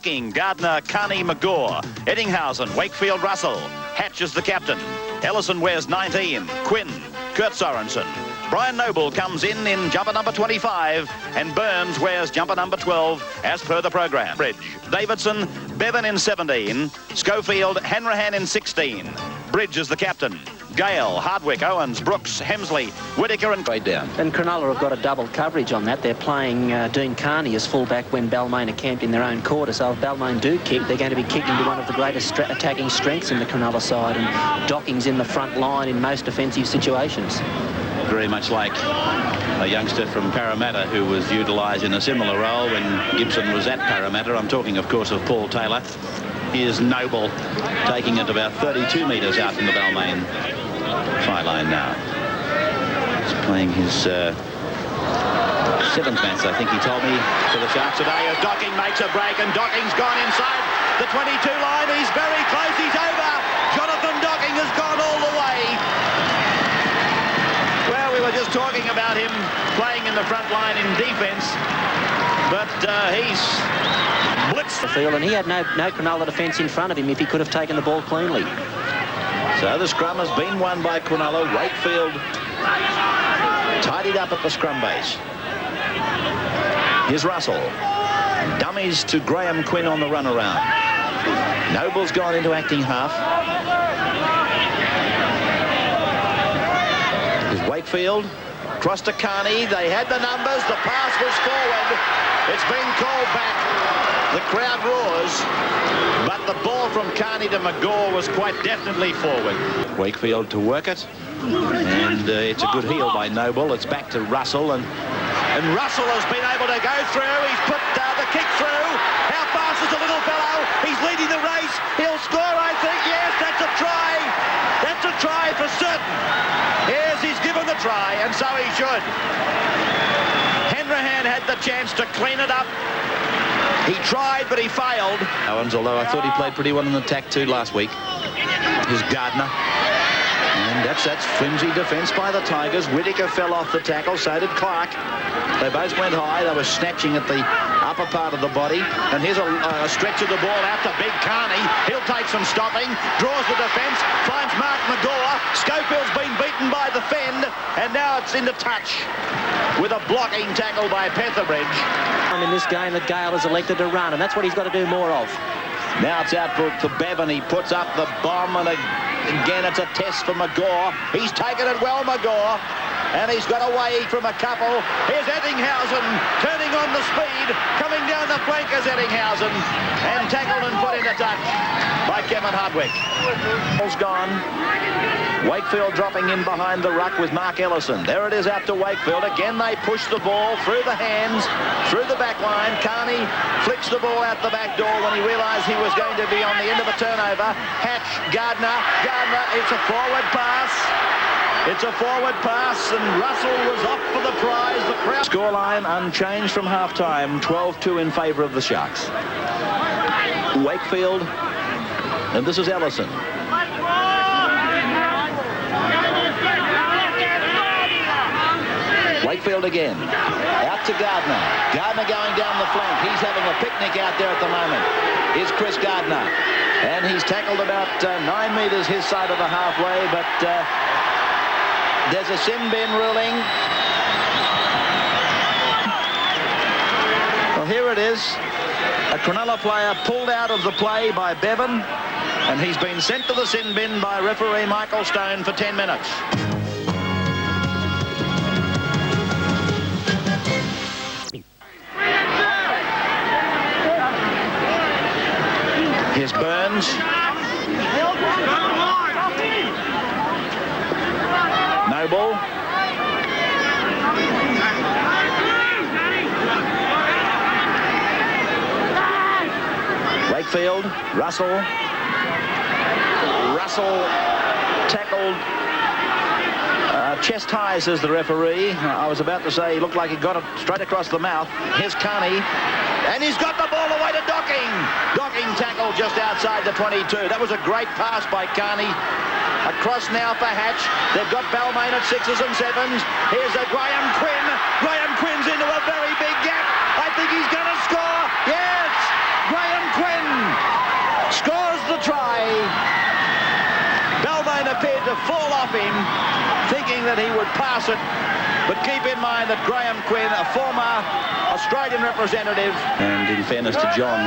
Gardner, Carney, McGaw, Eddinghausen, Wakefield, Russell. Hatch is the captain. Ellison wears 19. Quinn, Kurt Sorensen. Brian Noble comes in jumper number 25, and Burns wears jumper number 12 as per the program. Bridge, Davidson, Bevan in 17, Schofield, Hanrahan in 16. Bridge is the captain. Gale, Hardwick, Owens, Brooks, Hemsley, Whittaker and way down. And Cronulla have got a double coverage on that. They're playing Dean Carney as fullback when Balmain are camped in their own quarter. So if Balmain do kick, they're going to be kicking to one of the greatest attacking strengths in the Cronulla side, and Docking's in the front line in most defensive situations. Very much like a youngster from Parramatta who was utilised in a similar role when Gibson was at Parramatta. I'm talking, of course, of Paul Taylor. Here's Noble taking it about 32 metres out from the Balmain try line now. He's playing his 7th match, I think he told me, for the Sharks today, as Docking makes a break, and Docking's gone inside the 22 line. He's very close. He's over. Jonathan Docking has gone all the way. Well, we were just talking about him playing in the front line in defence, but he's blitzed the field, and he had no Cronulla defence in front of him if he could have taken the ball cleanly. So the scrum has been won by Cronulla. Wakefield tidied up at the scrum base. Here's Russell. Dummies to Graham Quinn on the run around. Noble's gone into acting half. Here's Wakefield. Cross to Carney. They had the numbers. The pass was forward. It's been called back. The crowd roars, but the ball from Carney to McGaw was quite definitely forward. Wakefield to work it, and it's a good heel by Noble. It's back to Russell, and Russell has been able to go through. He's put the kick through. How fast is the little fellow? He's leading the race. He'll score, I think. Yes, that's a try. That's a try for certain. Yes, he's given the try, and so he should. Hanrahan had the chance to clean it up. He tried, but he failed. Owens, although I thought he played pretty well in attack too last week. Here's Gardner. And that's flimsy defence by the Tigers. Whittaker fell off the tackle, so did Clark. They both went high. They were snatching at the upper part of the body. And here's a stretch of the ball out to Big Carney. He'll take some stopping. Draws the defence. Finds Mark McGaw. Schofield's been beaten by the fend. And now it's into touch with a blocking tackle by Petherbridge. In this game that Gale has elected to run, and that's what he's got to do more of. Now it's out for Bevan. He puts up the bomb, and again it's a test for McGaw. He's taken it well, McGaw, and he's got away from a couple. Here's Eddinghausen turning on the speed, coming down the flank as Eddinghausen, and tackled and put into touch by Kevin Hardwick. Ball's gone. Wakefield dropping in behind the ruck with Mark Ellison. There it is out to Wakefield. Again, they push the ball through the hands, through the back line. Carney flicks the ball out the back door when he realised he was going to be on the end of a turnover. Hatch, Gardner, it's a forward pass. It's a forward pass, and Russell was off for the prize. The crowd. Scoreline unchanged from half-time, 12-2 in favour of the Sharks. Wakefield, and this is Ellison. Wakefield again, out to Gardner. Gardner going down the flank. He's having a picnic out there at the moment. Here's Chris Gardner, and he's tackled about 9 metres his side of the halfway, but there's a sin bin ruling. Well, here it is. A Cronulla player pulled out of the play by Bevan, and he's been sent to the sin bin by referee Michael Stone for 10 minutes. Here's Burns. Noble. Wakefield. Russell tackled chest high, says the referee. I was about to say he looked like he got it straight across the mouth. Here's Carney. And he's got the ball away to Docking. Docking tackled just outside the 22. That was a great pass by Carney. Across now for Hatch. They've got Balmain at 6s and 7s. Here's a Graham Quinn. Graham Quinn's into a very big gap. I think he's going to score. Yes! Graham Quinn scores the try. Balmain appeared to fall off him, thinking that he would pass it. But keep in mind that Graham Quinn, a former Australian representative, and in fairness to John,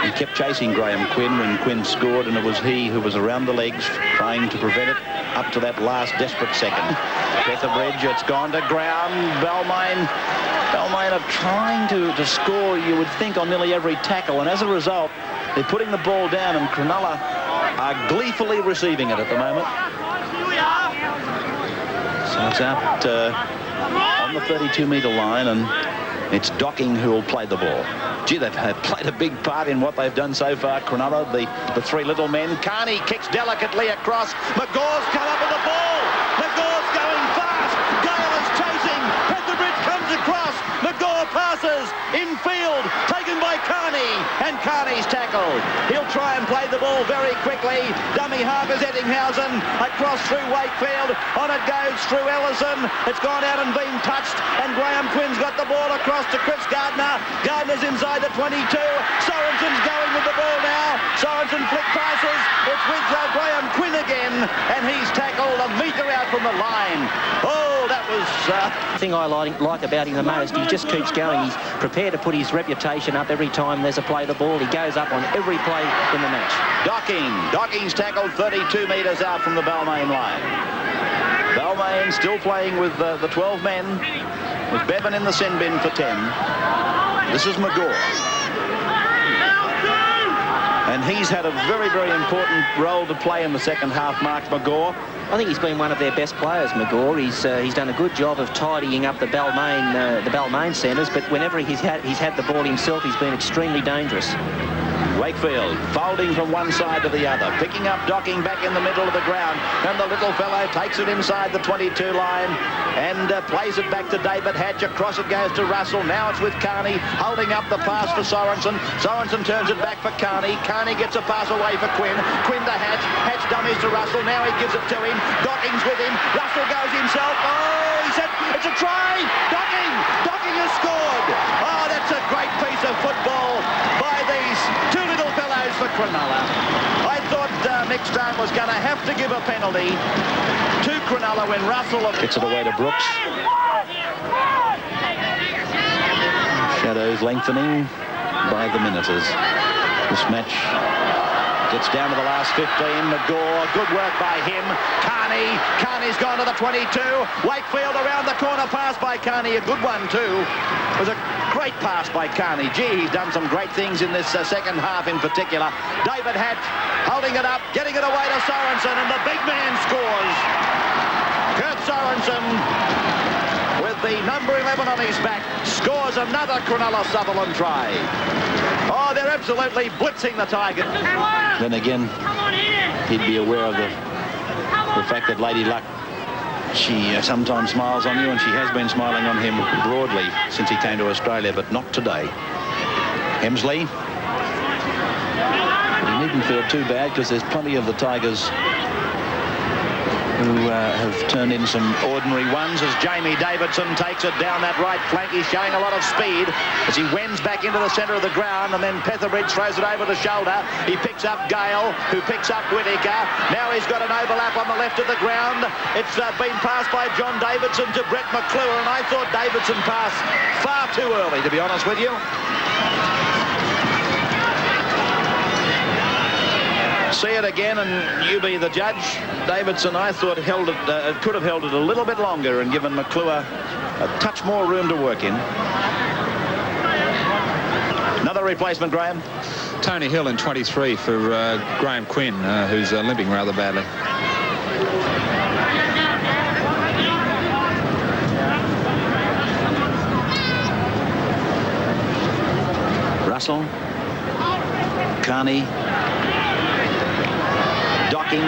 he kept chasing Graham Quinn when Quinn scored, and it was he who was around the legs trying to prevent it up to that last desperate second. Petherbridge, it's gone to ground. Balmain are trying to score, you would think, on nearly every tackle, and as a result, they're putting the ball down, and Cronulla are gleefully receiving it at the moment. So it's out on the 32-metre line, and it's Docking who will play the ball. Gee, they've played a big part in what they've done so far, Cronulla, the three little men. Carney kicks delicately across. McGaw's come up with the ball. McGaw's going fast. Gale is chasing. Petherbridge comes across. McGaw passes. Infield, taken by Carney, and Carney's tackled. He'll try and play the ball very quickly. Dummy half is Ettinghausen. Across through Wakefield. On it goes through Ellison. It's gone out and been touched, and Graham Quinn's got the ball across to Chris Gardner. Gardner's inside the 22. Sorensen's going with the ball now. Sorensen flick passes. It's with Graham Quinn again, and he's tackled a metre out from the line. Oh, that was... The thing I like about him the most, he just keeps going. He's prepared to put his reputation up every time there's a play the ball. He goes up on every play in the match. Docking's tackled 32 metres out from the Balmain line. Balmain still playing with the 12 men, with Bevan in the sin bin for 10. This is McGaw. And he's had a very, very important role to play in the second half, Mark McGaw. I think he's been one of their best players, McGaw. He's done a good job of tidying up the Balmain centres, but whenever he's had the ball himself, he's been extremely dangerous. Wakefield folding from one side to the other, picking up Docking back in the middle of the ground, and the little fellow takes it inside the 22 line and plays it back to David Hatch. Across it goes to Russell. Now it's with Carney holding up the pass for Sorensen. Sorensen turns it back for Carney. Carney gets a pass away for Quinn. Quinn to Hatch. Hatch dummies to Russell. Now he gives it to him. Docking's with him. Russell goes himself. Oh, he said it's a try. Docking has scored. Oh, that's a great piece of football by these two little fellows for Cronulla. I thought Mick Stone was going to have to give a penalty to Cronulla when Russell gets it away to Brooks. Shadows lengthening by the minuters. This match gets down to the last 15. McGaw, good work by him. Carney's gone to the 22. Wakefield around the corner, pass by Carney, a good one too. It was a great pass by Carney. Gee, he's done some great things in this second half in particular. David Hatch holding it up, getting it away to Sorensen, and the big man scores. Kurt Sorensen, with the number 11 on his back, scores another Cronulla Sutherland try. Oh, they're absolutely blitzing the Tigers. Then again, he'd be aware of the fact that Lady Luck, she sometimes smiles on you, and she has been smiling on him broadly since he came to Australia, but not today. Hemsley. You needn't feel too bad, because there's plenty of the Tigers who have turned in some ordinary ones, as Jamie Davidson takes it down that right flank. He's showing a lot of speed as he wends back into the centre of the ground, and then Petherbridge throws it over the shoulder. He picks up Gale, who picks up Whittaker. Now he's got an overlap on the left of the ground. It's been passed by John Davidson to Brett McClure, and I thought Davidson passed far too early, to be honest with you. See it again, and you be the judge. Davidson, I thought, could have held it a little bit longer and given McClure a touch more room to work in. Another replacement, Graham. Tony Hill in 23 for Graham Quinn, who's limping rather badly. Russell, Carney, Docking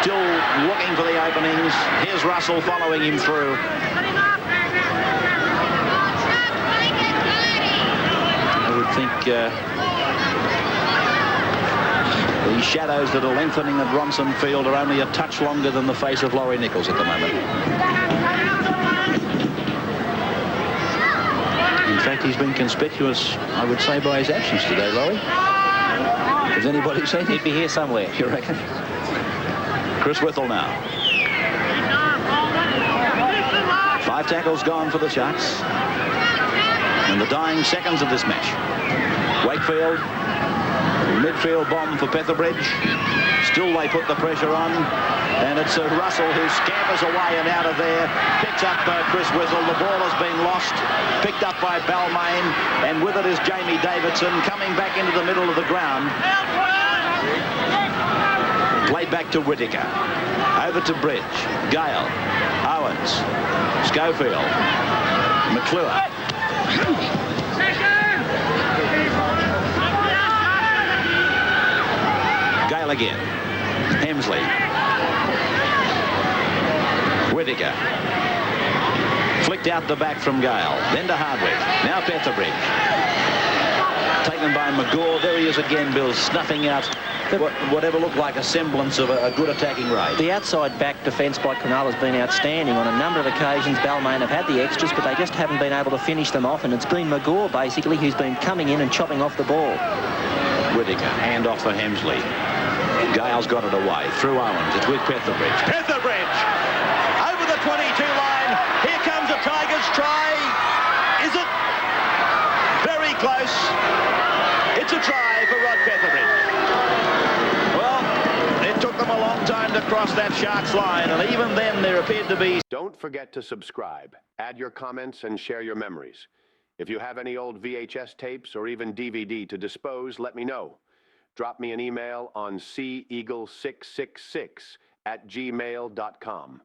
still looking for the openings. Here's Russell following him through. I would think the shadows that are lengthening at Ronson Field are only a touch longer than the face of Laurie Nichols at the moment. In fact, he's been conspicuous, I would say, by his absence today, Laurie. Has anybody seen him? He'd be here somewhere. You reckon? Chris Whittle now. 5 tackles gone for the Sharks. In the dying seconds of this match. Wakefield. Midfield bomb for Petherbridge. Still they put the pressure on. And it's Russell who scampers away and out of there. Picks up Chris Whittle. The ball has been lost. Picked up by Balmain. And with it is Jamie Davidson coming back into the middle of the ground. Played back to Whittaker. Over to Bridge. Gale. Owens. Schofield. McClure. Gale again. Hemsley. Whittaker. Flicked out the back from Gale. Then to Hardwick. Now Petherbridge. Taken by McGaw. There he is again, Bill, snuffing out whatever looked like a semblance of a good attacking raid. The outside back defence by Cronulla has been outstanding. On a number of occasions, Balmain have had the extras, but they just haven't been able to finish them off, and it's been McGaw, basically, who's been coming in and chopping off the ball. Whittaker, hand off for Hemsley. Gale's got it away. Through Owens. It's with Petherbridge. Petherbridge! Over the 22 line. Here comes a Tigers try. Is it? Very close. It's a try for Rod Petherbridge. Well, it took them a long time to cross that Sharks line, and even then there appeared to be... Don't forget to subscribe, add your comments, and share your memories. If you have any old VHS tapes or even DVD to dispose, let me know. Drop me an email on ceagle666@gmail.com.